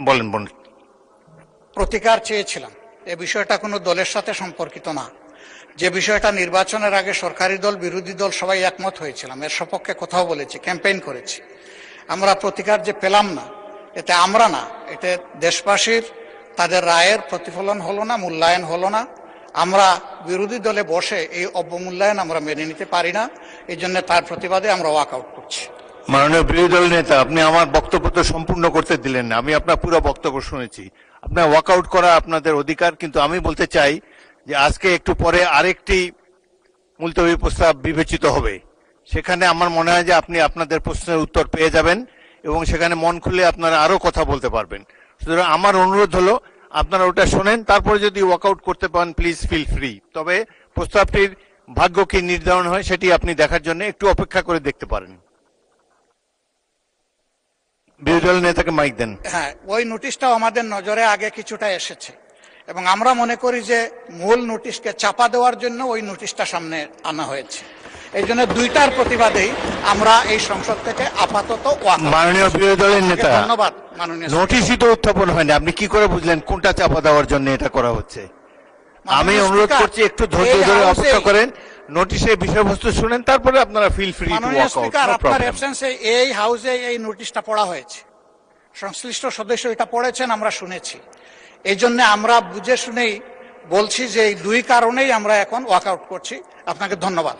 বলেন বলেন। প্রতিকার চেয়েছিলাম। এই বিষয়টা কোনো দলের সাথে সম্পর্কিত না। যে বিষয়টা নির্বাচনের আগে সরকারি দল বিরোধী দল সবাই একমত হয়েছিলাম, এর সপক্ষে কথাও বলেছি, ক্যাম্পেইন করেছি। আমরা প্রতিকার যে পেলাম না, এতে আমরা না, এতে দেশবাসীর তাদের রায়ের প্রতিফলন হলো না, মূল্যায়ন হলো না। আমরা বিরোধী দলে বসে এই অবমূল্যায়ন আমরা মেনে নিতে পারি না। এই জন্য তার প্রতিবাদে আমরা ওয়াক আউট করছি। মাননীয় বিরোধী দল নেতা, আপনি আমার বক্তব্য তো সম্পূর্ণ করতে দিলেন না। আমি আপনার পুরো বক্তব্য শুনেছি। আপনার ওয়াকআউট করা আপনাদের অধিকার, কিন্তু আমি বলতে চাই যে আজকে একটু পরে আরেকটি মুলতবি প্রস্তাব বিবেচিত হবে। সেখানে আমার মনে হয় যে আপনি আপনাদের প্রশ্নের উত্তর পেয়ে যাবেন এবং সেখানে মন খুলে আপনারা আরো কথা বলতে পারবেন। সুতরাং আমার অনুরোধ হলো আপনারা ওটা শোনেন, তারপরে যদি ওয়াকআউট করতে পারেন প্লিজ ফিল ফ্রি। তবে প্রস্তাবটির ভাগ্য কি নির্ধারণ হয় সেটি আপনি দেখার জন্য একটু অপেক্ষা করে দেখতে পারেন। বিরোধী দল নেতাকে মাইক দেন। হ্যাঁ, ওই নোটিশটাও আমাদের নজরে আগে কিছুটা এসেছে এবং আমরা মনে করি যে মূল নোটিশকে চাপা দেওয়ার জন্য ওই নোটিশটা সামনে আনা হয়েছে। এই জন্য দুইটার প্রতিবাদেই আমরা এই সংসদ থেকে আপাতত মাননীয় বিরোধী দলের নেতা, ধন্যবাদ মাননীয় নোটিশই তো উত্থাপন হয়নি, আপনি কি করে বুঝলেন কোনটা চাপা দেওয়ার জন্য এটা করা হচ্ছে? আমি অনুরোধ করছি একটু ধৈর্য ধরে অপেক্ষা করেন, নোটিশের বিষয়বস্তু শুনেন, তারপরে আপনারা feel free to walk out. আপনার অ্যাবসেন্সে এই হাউসে এই নোটিশটা পড়া হয়েছে, সংশ্লিষ্ট সদস্য এটা পড়েছেন, আমরা শুনেছি। এই জন্য আমরা বুঝে শুনেই বলছি যে এই দুই কারণেই আমরা এখন ওয়াক আউট করছি। আপনাকে ধন্যবাদ।